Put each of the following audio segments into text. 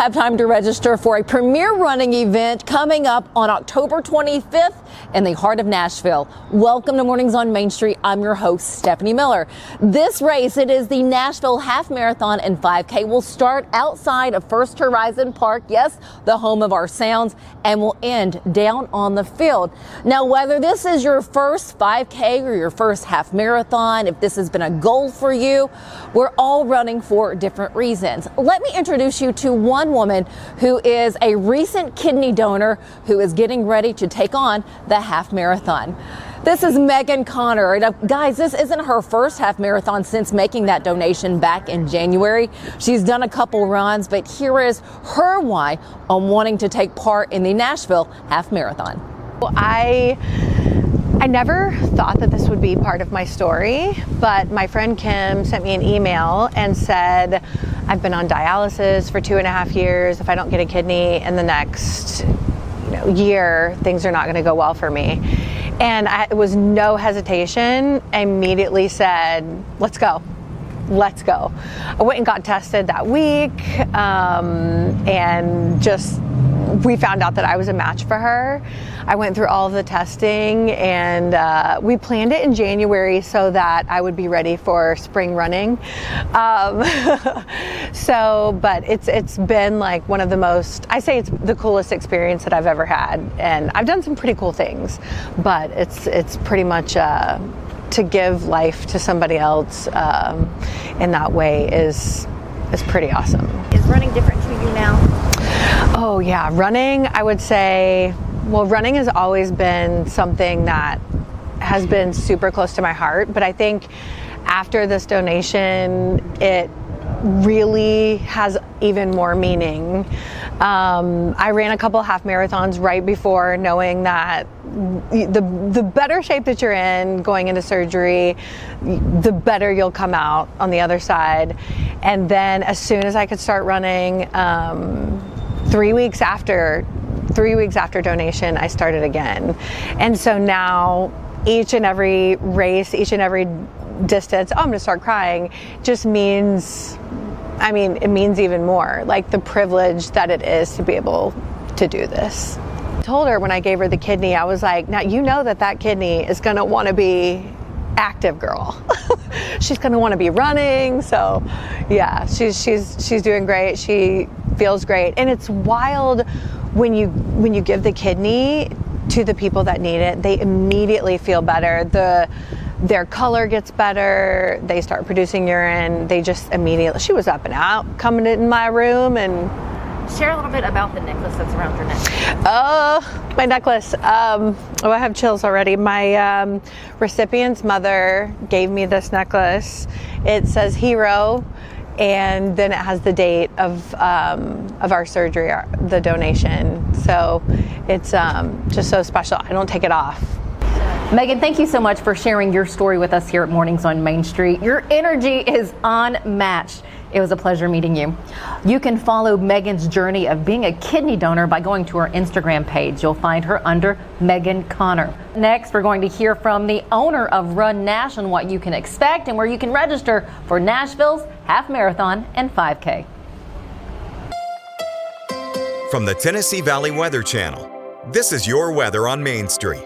have time to register for a premier running event coming up on October 25th in the heart of Nashville. Welcome to Mornings on Main Street. I'm your host, Stephanie Miller. This race, it is the Nashville Half Marathon and 5K, will start outside of First Horizon Park, yes, the home of our sounds, and will end down on the field. Now, whether this is your first 5K or your first half marathon, if this has been a goal for you, we're all running for different reasons. Let me introduce you to one woman who is a recent kidney donor who is getting ready to take on the half marathon. This is Megan Connor. Now, guys, this isn't her first half marathon since making that donation back in January. She's done a couple runs, but here is her why on wanting to take part in the Nashville half marathon. Well, I never thought that this would be part of my story, but my friend Kim sent me an email and said, I've been on dialysis for 2.5 years. If I don't get a kidney in the next year, things are not going to go well for me. And it was no hesitation. I immediately said, let's go. Let's go. I went and got tested that week, and we found out that I was a match for her. I went through all of the testing, and we planned it in January so that I would be ready for spring running. But it's been like one of the most, I say it's the coolest experience that I've ever had. And I've done some pretty cool things, but it's pretty much to give life to somebody else in that way is pretty awesome. Is running different to you now? Oh yeah, running, I would say, well, running has always been something that has been super close to my heart, but I think after this donation, it really has even more meaning. I ran a couple half marathons right before, knowing that the better shape that you're in going into surgery, the better you'll come out on the other side. And then as soon as I could start running, 3 weeks after donation, I started again. And so now each and every race, each and every distance, I'm gonna start crying, just means, it means even more, like the privilege that it is to be able to do this. I told her when I gave her the kidney, I was like, now you know that kidney is gonna wanna be active girl. She's gonna wanna be running. So yeah, she's doing great. She feels great. And it's wild when you give the kidney to the people that need it, they immediately feel better. Their color gets better. They start producing urine. They just immediately, she was up and out, coming in my room. And share a little bit about the necklace that's around your neck. Oh, my necklace. I have chills already. My recipient's mother gave me this necklace. It says hero, and then it has the date of our surgery, the donation. So it's just so special. I don't take it off. Megan, thank you so much for sharing your story with us here at Mornings on Main Street. Your energy is unmatched. It was a pleasure meeting you. You can follow Megan's journey of being a kidney donor by going to her Instagram page. You'll find her under Megan Connor. Next, we're going to hear from the owner of Run Nash on what you can expect and where you can register for Nashville's half marathon and 5K. From the Tennessee Valley Weather Channel, this is your weather on Main Street.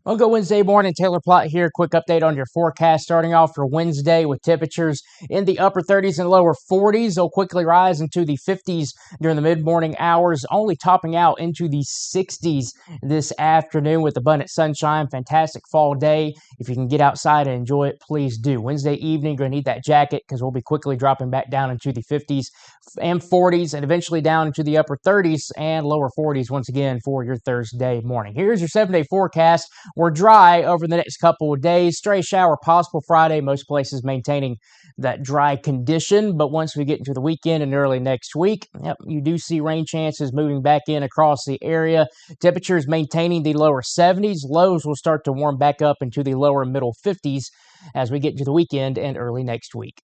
Well, good Wednesday morning. Taylor Plott here. Quick update on your forecast starting off for Wednesday with temperatures in the upper 30s and lower 40s. They'll quickly rise into the 50s during the mid-morning hours, only topping out into the 60s this afternoon with abundant sunshine. Fantastic fall day. If you can get outside and enjoy it, please do. Wednesday evening, you're going to need that jacket because we'll be quickly dropping back down into the 50s and 40s and eventually down into the upper 30s and lower 40s once again for your Thursday morning. Here's your 7-day forecast. We're dry over the next couple of days. Stray shower possible Friday. Most places maintaining that dry condition. But once we get into the weekend and early next week, you do see rain chances moving back in across the area. Temperatures maintaining the lower 70s. Lows will start to warm back up into the lower middle 50s as we get into the weekend and early next week.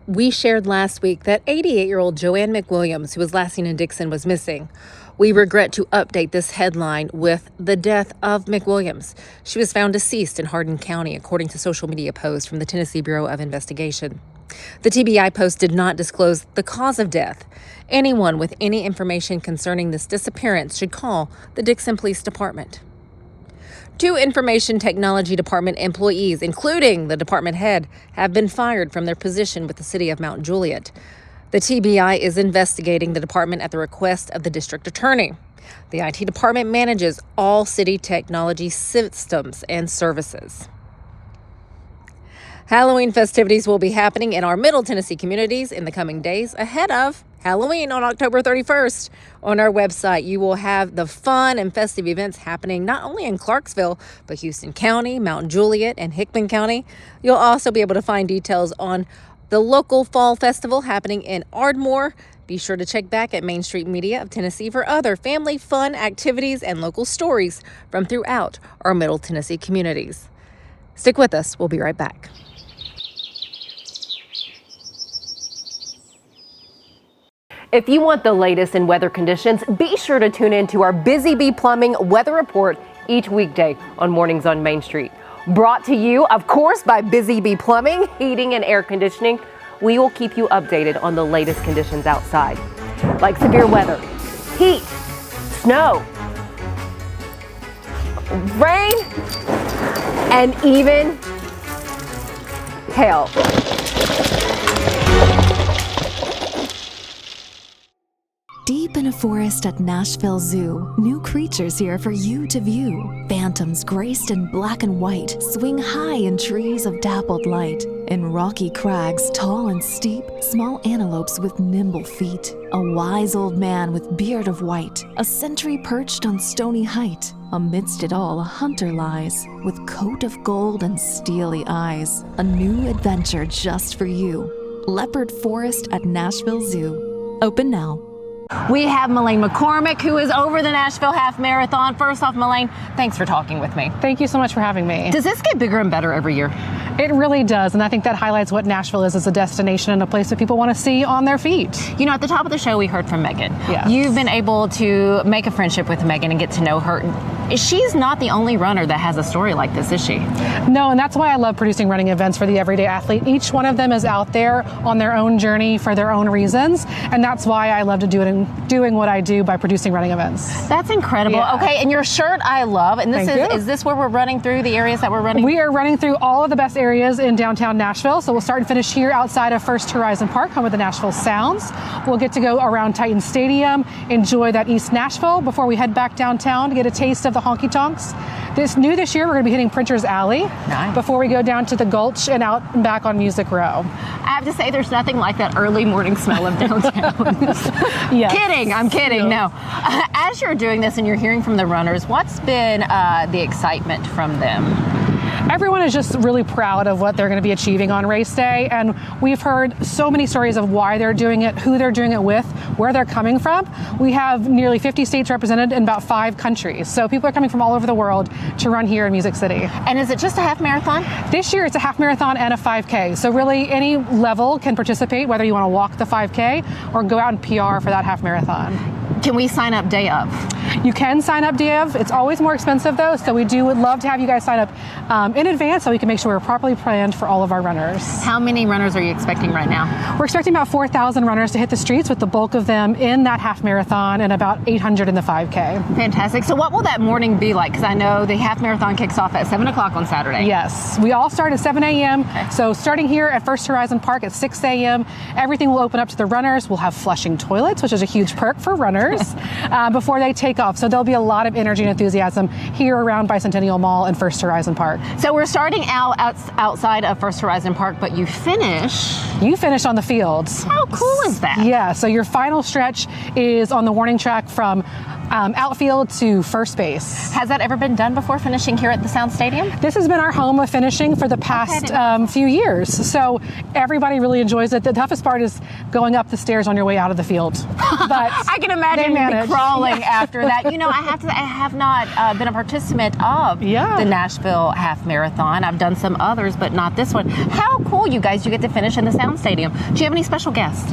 We shared last week that 88-year-old Joanne McWilliams, who was last seen in Dixon, was missing. We regret to update this headline with the death of McWilliams. She was found deceased in Hardin County, according to social media posts from the Tennessee Bureau of Investigation. The TBI post did not disclose the cause of death. Anyone with any information concerning this disappearance should call the Dixon Police Department. 2 Information Technology Department employees, including the department head, have been fired from their position with the city of Mount Juliet. The TBI is investigating the department at the request of the district attorney. The IT department manages all city technology systems and services. Halloween festivities will be happening in our Middle Tennessee communities in the coming days ahead of Halloween on October 31st. On our website, you will have the fun and festive events happening not only in Clarksville, but Houston County, Mount Juliet, and Hickman County. You'll also be able to find details on the local fall festival happening in Ardmore. Be sure to check back at Main Street Media of Tennessee for other family fun activities and local stories from throughout our Middle Tennessee communities. Stick with us. We'll be right back. If you want the latest in weather conditions, be sure to tune in to our Busy Bee Plumbing Weather Report each weekday on Mornings on Main Street. Brought to you, of course, by Busy Bee Plumbing, Heating and Air Conditioning. We will keep you updated on the latest conditions outside, like severe weather, heat, snow, rain, and even hail. Deep in a forest at Nashville Zoo, new creatures here for you to view. Phantoms graced in black and white swing high in trees of dappled light. In rocky crags, tall and steep, small antelopes with nimble feet. A wise old man with beard of white, a sentry perched on stony height. Amidst it all, a hunter lies, with coat of gold and steely eyes. A new adventure just for you. Leopard Forest at Nashville Zoo. Open now. We have Malain McCormick, who is over the Nashville Half Marathon. First off, Malain, thanks for talking with me. Thank you so much for having me. Does this get bigger and better every year? It really does, and I think that highlights what Nashville is as a destination and a place that people want to see on their feet. You know, at the top of the show, we heard from Megan. Yes. You've been able to make a friendship with Megan and get to know her. She's not the only runner that has a story like this, is she? No, and that's why I love producing running events for the everyday athlete. Each one of them is out there on their own journey for their own reasons, and that's why I love to do it and doing what I do by producing running events. That's incredible. Yeah. Okay, and your shirt I love, and is this where we're running through the areas that we're running? We are running through all of the best areas in downtown Nashville, so we'll start and finish here outside of First Horizon Park, home of the Nashville Sounds. We'll get to go around Titan Stadium, enjoy that East Nashville before we head back downtown to get a taste of the honky tonks. This year, we're going to be hitting Printer's Alley. Nice. Before we go down to the Gulch and out and back on Music Row. I have to say, there's nothing like that early morning smell of downtown. Yes. Kidding, I'm kidding. No. As you're doing this and you're hearing from the runners, what's been the excitement from them? Everyone is just really proud of what they're going to be achieving on race day, and we've heard so many stories of why they're doing it, who they're doing it with, where they're coming from. We have nearly 50 states represented in about 5 countries, so people are coming from all over the world to run here in Music City. And is it just a half marathon? This year it's a half marathon and a 5K, so really any level can participate, whether you want to walk the 5K or go out and PR for that half marathon. Can we sign up day of? You can sign up day of. It's always more expensive though, so would love to have you guys sign up in advance so we can make sure we're properly planned for all of our runners. How many runners are you expecting right now? We're expecting about 4,000 runners to hit the streets, with the bulk of them in that half marathon and about 800 in the 5K. Fantastic. So what will that morning be like? Because I know the half marathon kicks off at 7 o'clock on Saturday. Yes, we all start at 7 a.m. Okay. So starting here at First Horizon Park at 6 a.m., everything will open up to the runners. We'll have flushing toilets, which is a huge perk for runners before they take off. So there'll be a lot of energy and enthusiasm here around Bicentennial Mall and First Horizon Park. So we're starting out outside of First Horizon Park, but you finish on the fields. How cool is that? Yeah, so your final stretch is on the warning track from outfield to first base. Has that ever been done before, finishing here at the Sound Stadium? This has been our home of finishing for the past few years, so everybody really enjoys it. The toughest part is going up the stairs on your way out of the field. But I can imagine you crawling after that. You know, I have not been a participant of the Nashville Half Marathon. I've done some others, but not this one. How cool, you guys, you get to finish in the Sound Stadium. Do you have any special guests?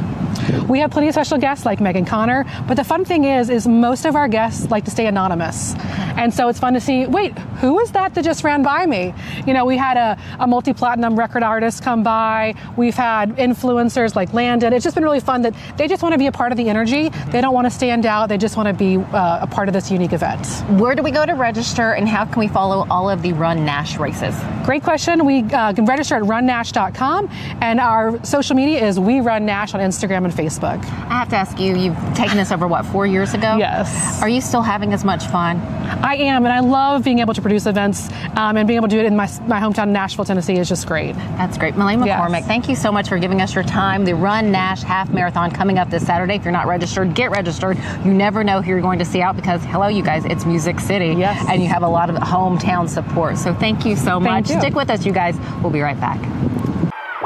We have plenty of special guests like Meg and Connor, but the fun thing is most of our guests like to stay anonymous. And so it's fun to see, wait, who was that just ran by me? You know, we had a multi-platinum record artist come by. We've had influencers like Landon. It's just been really fun that they just want to be a part of the energy. They don't want to stand out. They just want to be a part of this unique event. Where do we go to register, and how can we follow all of the Run Nash races? Great question. We can register at runnash.com, and our social media is We Run Nash on Instagram and Facebook. I have to ask you, you've taken this over, 4 years ago? Yes. Are you still having as much fun? I am, and I love being able to produce events, and being able to do it in my hometown, Nashville, Tennessee, is just great. That's great. Malain McCormick, thank you so much for giving us your time. The Run Nash Half Marathon coming up this Saturday. If you're not registered, get registered. You never know who you're going to see out because, hello, you guys, it's Music City. Yes. And you have a lot of hometown support. So thank you so much. You. Stick with us, you guys. We'll be right back.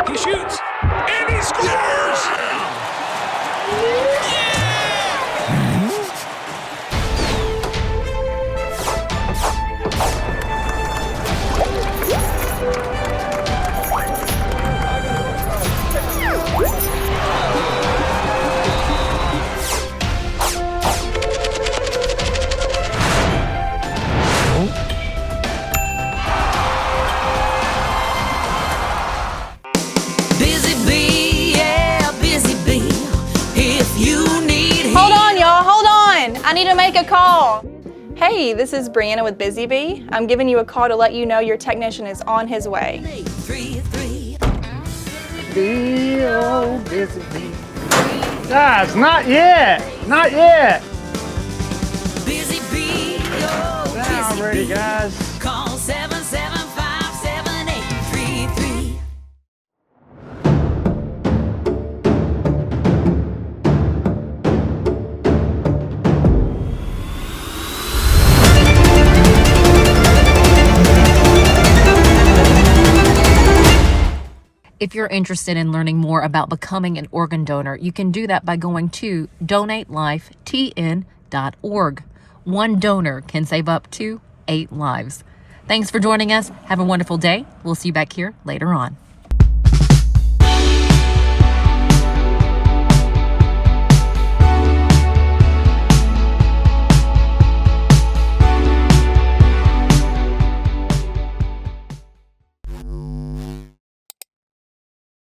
He shoots, and he scores! I need to make a call. Hey, this is Brianna with Busy Bee. I'm giving you a call to let you know your technician is on his way. Busy Bee. Guys, not yet. Not yet. Busy Bee, oh, I'm ready, guys. Call 775-7833. If you're interested in learning more about becoming an organ donor, you can do that by going to donatelifetn.org. One donor can save up to 8 lives. Thanks for joining us. Have a wonderful day. We'll see you back here later on.